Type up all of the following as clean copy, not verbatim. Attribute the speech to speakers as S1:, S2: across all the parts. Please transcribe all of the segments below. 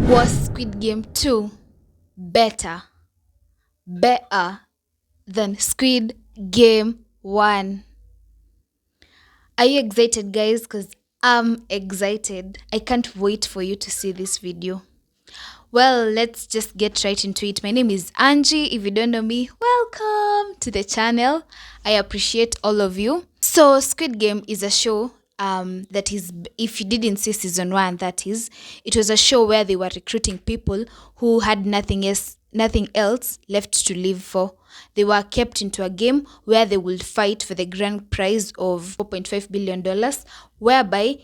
S1: Was Squid Game 2 better than Squid Game 1? Are you excited, guys? Because I'm excited. I can't wait for you to see this video. Well, let's just get right into it. My name is Angie. If you don't know me, welcome to the channel. I appreciate all of you. So, Squid Game is a show that is, if you didn't see season 1, that is, it was a show where they were recruiting people who had nothing else left to live for. They were kept into a game where they would fight for the grand prize of $4.5 billion, whereby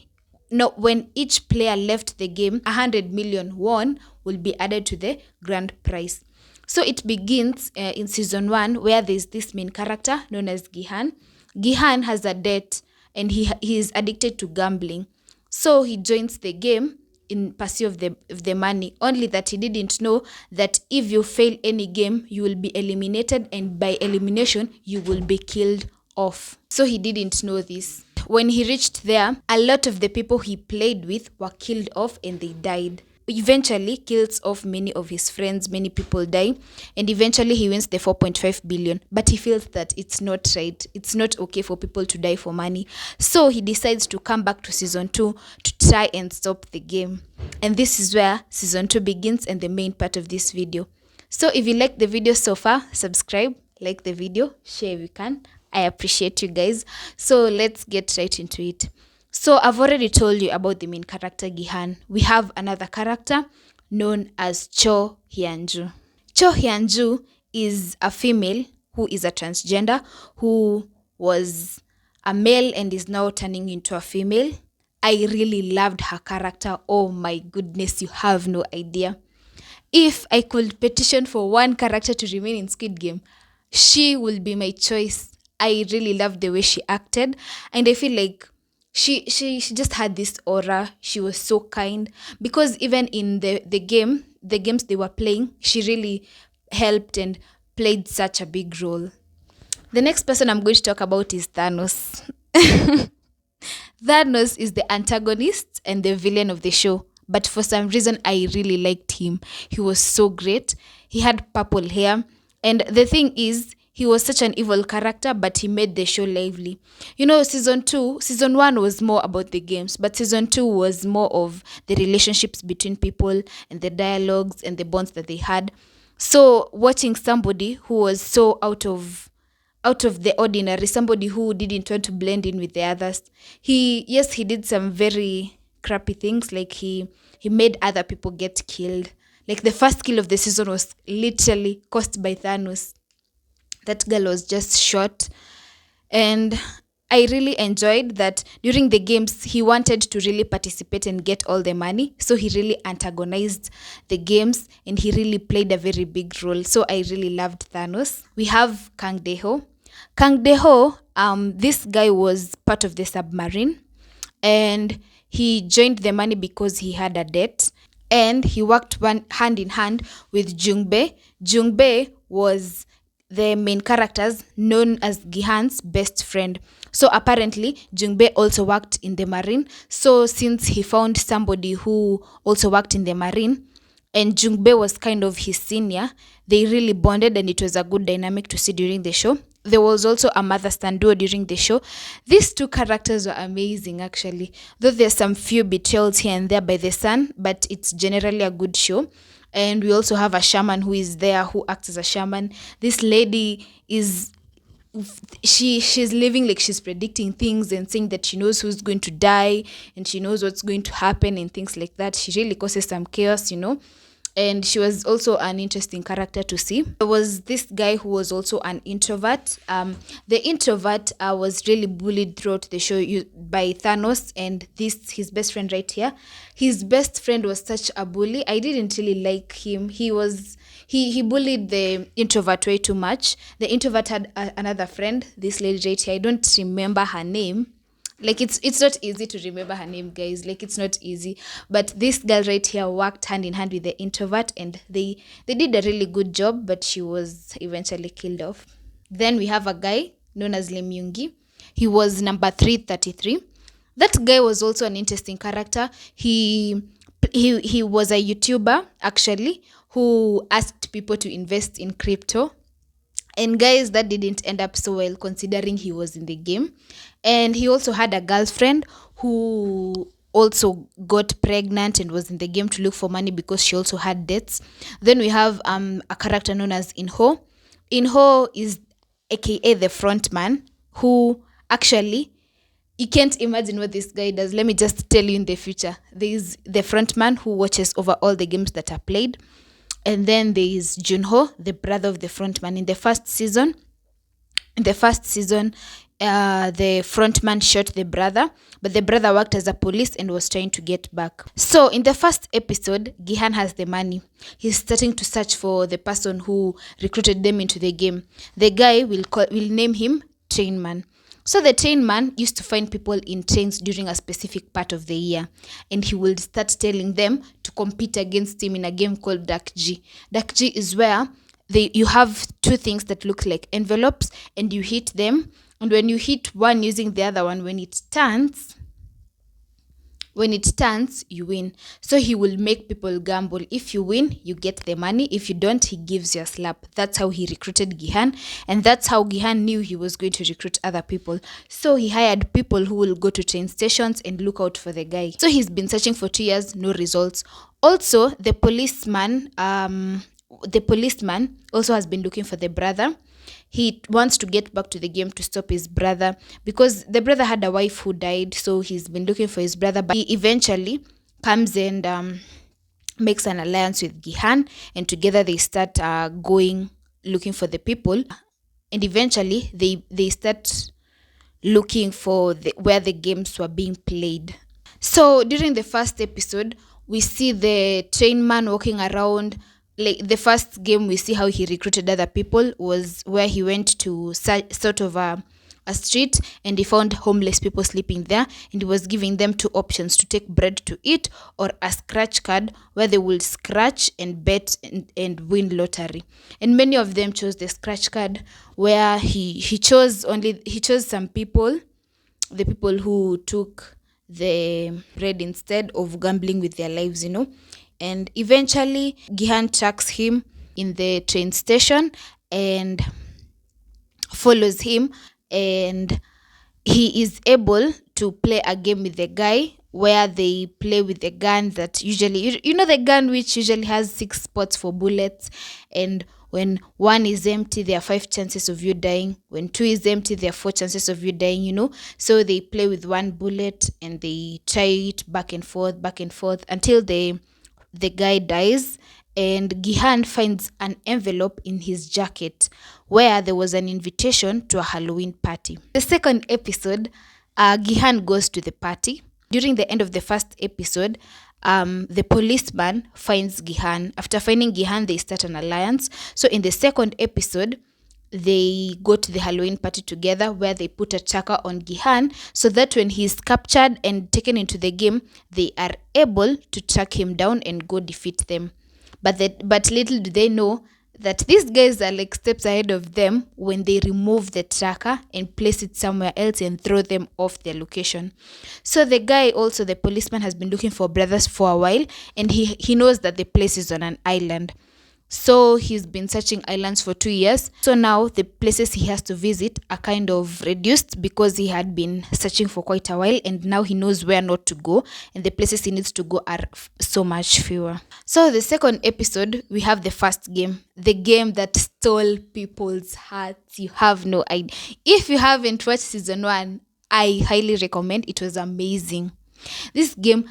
S1: no, when each player left the game, 100 million won will be added to the grand prize. So it begins in season 1, where there's this main character known as Gihan. Gihan has a debt and he is addicted to gambling. So he joins the game in pursuit of the money, only that he didn't know that if you fail any game, you will be eliminated, and by elimination, you will be killed off. So he didn't know this. When he reached there, a lot of the people he played with were killed off and they died. Eventually kills off many of his friends, many people die, and eventually he wins the 4.5 billion. But he feels that it's not right. It's not okay for people to die for money. So he decides to come back to season 2 to try and stop the game. And this is where season 2 begins and the main part of this video. So if you like the video so far, subscribe, like the video, share if you can. I appreciate you guys. So let's get right into it. So I've already told you about the main character Gihan. We have another character known as Cho Hyunju. Cho Hyunju is a female who is a transgender who was a male and is now turning into a female. I really loved her character. Oh my goodness, you have no idea. If I could petition for one character to remain in Squid Game, she will be my choice. I really loved the way she acted, and I feel like she just had this aura. She was so kind, because even in the games they were playing, she really helped and played such a big role. The next person I'm going to talk about is Thanos. Thanos is the antagonist and the villain of the show, but for some reason I really liked him. He was so great. He had purple hair, and the thing is, he was such an evil character, but he made the show lively. You know, season 1 was more about the games, but season 2 was more of the relationships between people and the dialogues and the bonds that they had. So watching somebody who was so out of the ordinary, somebody who didn't want to blend in with the others, he did some very crappy things, like he made other people get killed. Like the first kill of the season was literally caused by Thanos. That girl was just shot, and I really enjoyed that during the games he wanted to really participate and get all the money, so he really antagonized the games and he really played a very big role. So I really loved Thanos. We have Kang Deho. Kang Deho, this guy was part of the submarine, and he joined the money because he had a debt, and he worked hand in hand with Jungbae. Jungbae was the main characters known as Gihan's best friend. So apparently Jungbae also worked in the marine. So since he found somebody who also worked in the marine, and Jungbae was kind of his senior, they really bonded, and it was a good dynamic to see during the show. There was also a mother-son duo during the show. These two characters were amazing, actually. Though there's some few betrayals here and there by the son, but it's generally a good show. And we also have a shaman who is there, who acts as a shaman. This lady is she's living like she's predicting things and saying that she knows who's going to die and she knows what's going to happen and things like that. She really causes some chaos, and she was also an interesting character to see. There was this guy who was also an introvert. The introvert was really bullied throughout the show by Thanos and his best friend right here. His best friend was such a bully. I didn't really like him. He bullied the introvert way too much. The introvert had another friend, this lady right here. I don't remember her name. Like it's not easy to remember her name, guys. Like it's not easy. But this girl right here worked hand in hand with the introvert, and they did a really good job, but she was eventually killed off. Then we have a guy known as Lim Yoongi. He was number 333. That guy was also an interesting character. He He was a YouTuber actually who asked people to invest in crypto. And guys, that didn't end up so well considering he was in the game. And he also had a girlfriend who also got pregnant and was in the game to look for money because she also had debts. Then we have a character known as Inho. Inho is aka the front man, who actually, you can't imagine what this guy does. Let me just tell you in the future. There is the front man who watches over all the games that are played. And then there is Junho, the brother of the front man. In the first season, the front man shot the brother, but the brother worked as a police and was trying to get back. So in the first episode, Gihan has the money. He's starting to search for the person who recruited them into the game. The guy will name him Train Man. So the train man used to find people in trains during a specific part of the year, and he will start telling them to compete against him in a game called Dark G. Dark G is where you have two things that look like envelopes, and you hit them, and when you hit one using the other one, when it turns, you win. So he will make people gamble. If you win, you get the money. If you don't, he gives you a slap. That's how he recruited Gihan, and that's how Gihan knew he was going to recruit other people. So he hired people who will go to train stations and look out for the guy. So he's been searching for 2 years, no results. Also, the policeman also has been looking for the brother. He wants to get back to the game to stop his brother because the brother had a wife who died. So he's been looking for his brother, but he eventually comes and makes an alliance with Gihan, and together they start going looking for the people, and eventually they start looking for where the games were being played. So during the first episode, we see the train man walking around. Like the first game, we see how he recruited other people was where he went to sort of a street, and he found homeless people sleeping there, and he was giving them two options: to take bread to eat or a scratch card where they will scratch and bet and win lottery. And many of them chose the scratch card, where he chose some people, the people who took the bread instead of gambling with their lives, And eventually, Gihan tracks him in the train station and follows him, and he is able to play a game with the guy where they play with the gun that usually, the gun which usually has 6 spots for bullets, and when 1 is empty, there are 5 chances of you dying. When 2 is empty, there are 4 chances of you dying, So they play with 1 bullet and they try it back and forth until the guy dies, and Gihan finds an envelope in his jacket where there was an invitation to a Halloween party. The second episode, Gihan goes to the party. During the end of the first episode, the policeman finds Gihan. After finding Gihan, they start an alliance. So in the second episode, they go to the Halloween party together where they put a tracker on Gihan so that when he's captured and taken into the game, they are able to track him down and go defeat them. But little do they know that these guys are like steps ahead of them when they remove the tracker and place it somewhere else and throw them off their location. So the guy, also the policeman, has been looking for brothers for a while, and he knows that the place is on an island. So he's been searching islands for 2 years. So now the places he has to visit are kind of reduced because he had been searching for quite a while, and now he knows where not to go, and the places he needs to go are so much fewer. So the second episode, we have the first game, the game that stole people's hearts. You have no idea. If you haven't watched season 1, I highly recommend. It was amazing. This game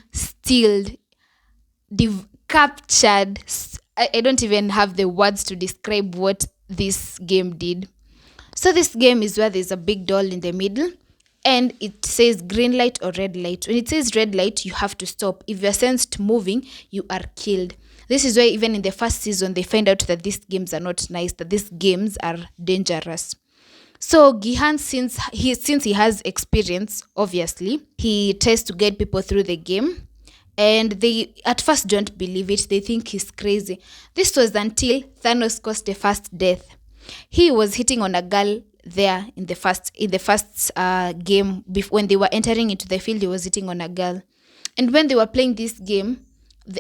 S1: captured. I don't even have the words to describe what this game did. So this game is where there's a big doll in the middle, and it says green light or red light. When it says red light, you have to stop. If you're sensed moving, you are killed. This is why even in the first season, they find out that these games are not nice, that these games are dangerous. So Gihan, since he has experience, obviously, he tries to guide people through the game. And they at first don't believe it. They think he's crazy. This was until Thanos caused the first death. He was hitting on a girl there in the first game. When they were entering into the field, he was hitting on a girl. And when they were playing this game,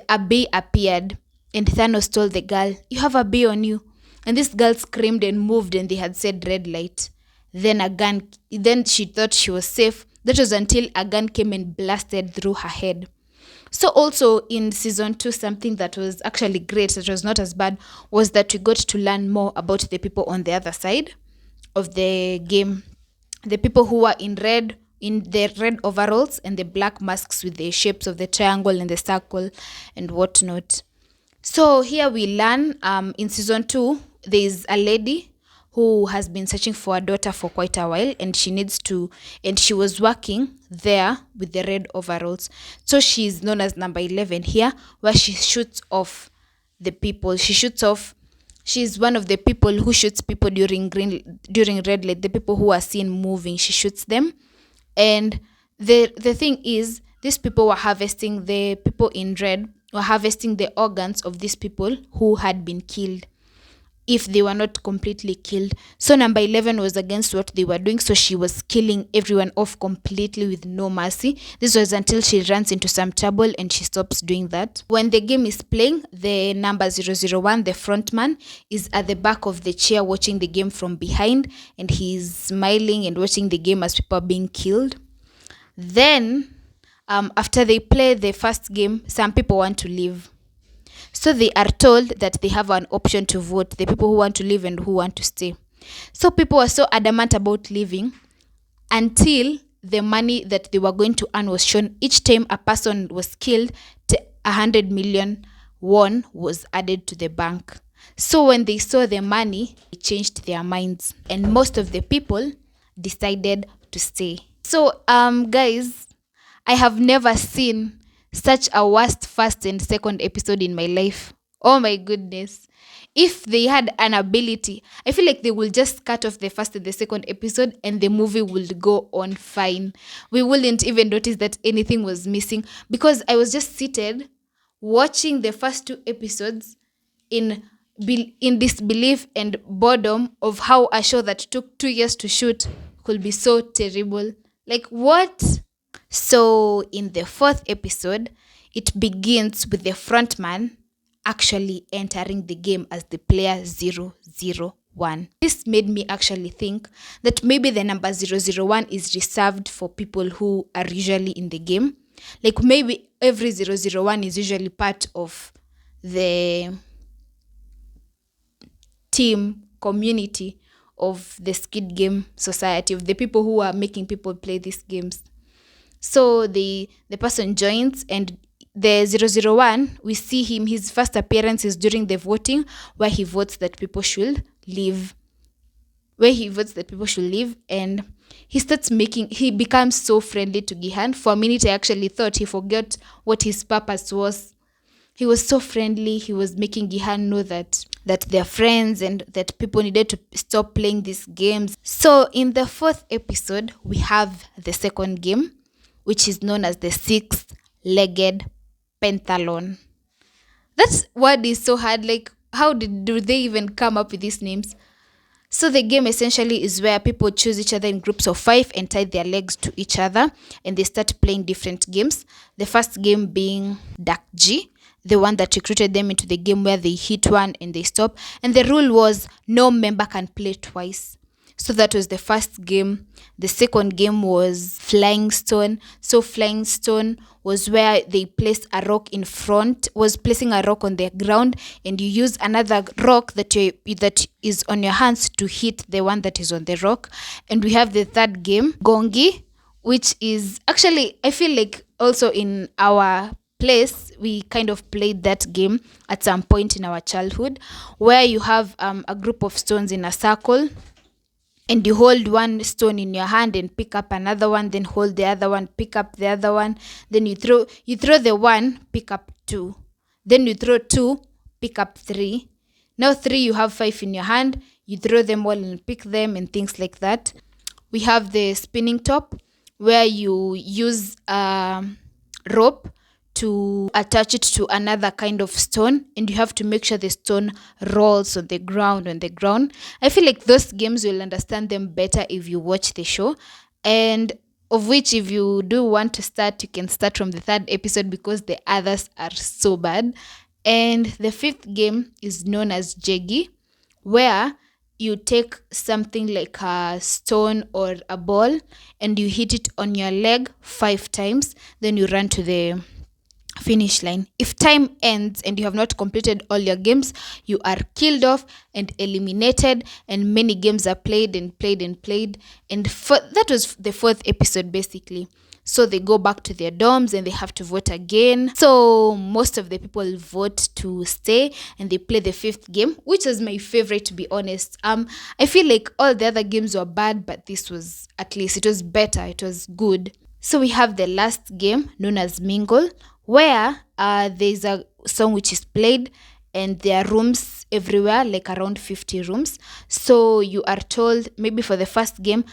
S1: a bee appeared, and Thanos told the girl, "You have a bee on you." And this girl screamed and moved, and they had said red light. Then she thought she was safe. That was until a gun came and blasted through her head. So also in season 2, something that was actually great, that was not as bad, was that we got to learn more about the people on the other side of the game. The people who were in the red overalls and the black masks with the shapes of the triangle and the circle and whatnot. So here we learn in season 2, there is a lady who has been searching for a daughter for quite a while, and she was working there with the red overalls. So she's known as number 11 here, where she shoots off the people. She's one of the people who shoots people during red light. The people who are seen moving, she shoots them. And the thing is, these people were harvesting, the people in red were harvesting the organs of these people who had been killed, if they were not completely killed. So number 11 was against what they were doing, so she was killing everyone off completely with no mercy. This was until she runs into some trouble and she stops doing that. When the game is playing, the number 001, the front man, is at the back of the chair watching the game from behind, and he's smiling and watching the game as people are being killed. Then after they play the first game, some people want to leave. So they are told that they have an option to vote, the people who want to leave and who want to stay. So people were so adamant about leaving until the money that they were going to earn was shown. Each time a person was killed, 100 million won was added to the bank. So when they saw the money, they changed their minds, and most of the people decided to stay. So guys, I have never seen such a worst first and second episode in my life. Oh my goodness. If they had an ability, I feel like they will just cut off the first and the second episode and the movie would go on fine. We wouldn't even notice that anything was missing, because I was just seated watching the first 2 episodes in disbelief and boredom of how a show that took 2 years to shoot could be so terrible. Like, what? So in the 4th episode, it begins with the frontman actually entering the game as the player 001. This made me actually think that maybe the number 001 is reserved for people who are usually in the game. Like maybe every 001 is usually part of the team community of the Squid Game society, of the people who are making people play these games. So the person joins, and the 001, we see him, his first appearance is during the voting, where he votes that people should leave. And he becomes so friendly to Gihan. For a minute, I actually thought he forgot what his purpose was. He was so friendly. He was making Gihan know that they're friends and that people needed to stop playing these games. So in the 4th episode, we have the second game, which is known as the 6-legged pentathlon. That word is so hard. Like, how do they even come up with these names? So the game essentially is where people choose each other in groups of 5 and tie their legs to each other, and they start playing different games. The first game being Duck G, the one that recruited them into the game, where they hit one and they stop. And the rule was no member can play twice. So that was the first game. The second game was Flying Stone. So Flying Stone was where they placed a rock in front, was placing a rock on the ground, and you use another rock that is on your hands to hit the one that is on the rock. And we have the third game, Gongi, which is actually, I feel like also in our place, we kind of played that game at some point in our childhood, where you have a group of stones in a circle, and you hold one stone in your hand and pick up another one, then hold the other one, pick up the other one, then you throw the one, pick up 2, then you throw 2, pick up 3. Now 3, you have 5 in your hand, you throw them all and pick them, and things like that. We have the spinning top, where you use a rope to attach it to another kind of stone, and you have to make sure the stone rolls on the ground. I feel like those games, you'll understand them better if you watch the show. And of which if you do want to start, you can start from the third episode because the others are so bad. And the fifth game is known as Jeggy, where you take something like a stone or a ball and you hit it on your leg 5 times, then you run to the finish line. If time ends and you have not completed all your games, you are killed off and eliminated, and many games are played and played and played. And that was the fourth episode basically. So they go back to their dorms and they have to vote again. So most of the people vote to stay and they play the fifth game, which was my favorite, to be honest. I feel like all the other games were bad, but this was, at least it was better, it was good. So we have the last game known as Mingle, where there's a song which is played and there are rooms everywhere, like around 50 rooms. So you are told, maybe for the first game,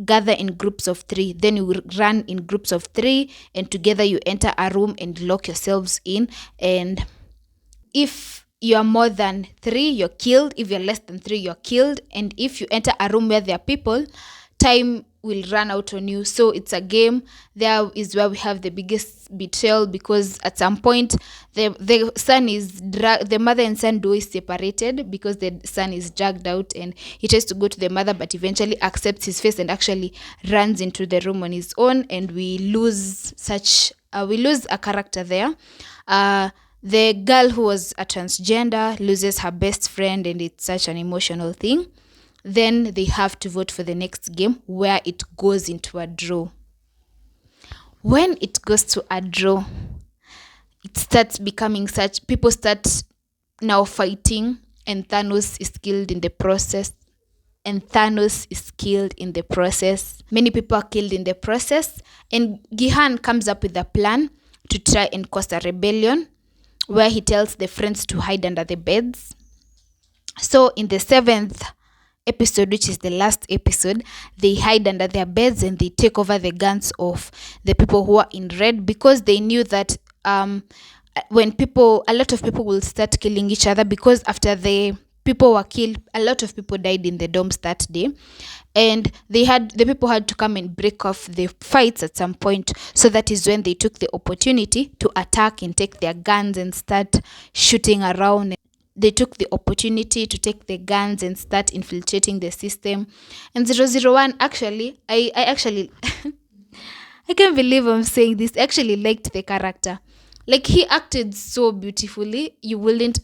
S1: gather in groups of 3, then you run in groups of 3 and together you enter a room and lock yourselves in. And if you are more than 3, you're killed. If you're less than 3, you're killed. And if you enter a room where there are people, time will run out on you. So it's a game. There is where we have the biggest betrayal, because at some point the son is the mother and son duo is separated because the son is dragged out and he tries to go to the mother, but eventually accepts his face and actually runs into the room on his own, and we lose a character there. The girl who was a transgender loses her best friend, and it's such an emotional thing. Then they have to vote for the next game, where it goes into a draw. When it goes to a draw, it starts becoming such, people start now fighting, and Thanos is killed in the process. Many people are killed in the process, and Gihan comes up with a plan to try and cause a rebellion, where he tells the friends to hide under the beds. So in the 7th episode, which is the last episode, they hide under their beds and they take over the guns of the people who are in red, because they knew that when a lot of people will start killing each other, because after the people were killed, a lot of people died in the dorms that day, and the people had to come and break off the fights at some point. So that is when they took the opportunity to attack and take their guns and start shooting around. They took the opportunity to take the guns and start infiltrating the system. And 001, actually, I actually I can't believe I'm saying this. I actually liked the character. Like, he acted so beautifully. You wouldn't,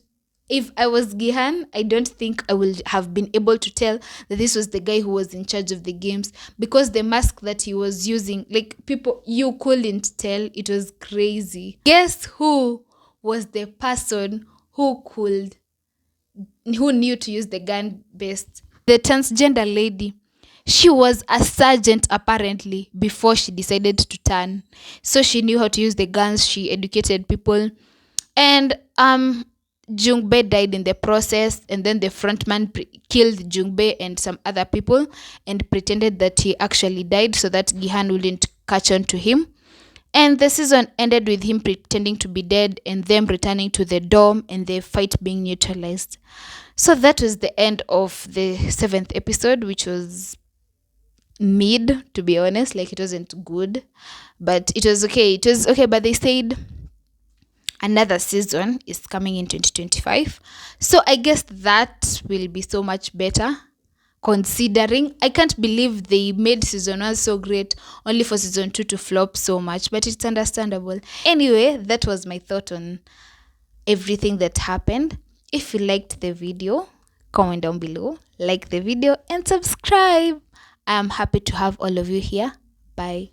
S1: if I was Gihan, I don't think I would have been able to tell that this was the guy who was in charge of the games, because the mask that he was using, like, you couldn't tell. It was crazy. Guess who was the person who knew to use the gun best? The transgender lady. She was a sergeant apparently before she decided to turn. So she knew how to use the guns. She educated people. And Jungbe died in the process, and then the frontman killed Jungbe and some other people and pretended that he actually died so that Gihan wouldn't catch on to him. And the season ended with him pretending to be dead and them returning to the dorm and the fight being neutralized. So that was the end of the 7th episode, which was mid, to be honest. Like, it wasn't good, but it was okay. It was okay, but they said another season is coming in 2025. So I guess that will be so much better, considering I can't believe they made season 1 so great only for season 2 to flop so much, but it's understandable. Anyway, that was my thought on everything that happened. If you liked the video, comment down below, like the video, and subscribe. I am happy to have all of you here. Bye.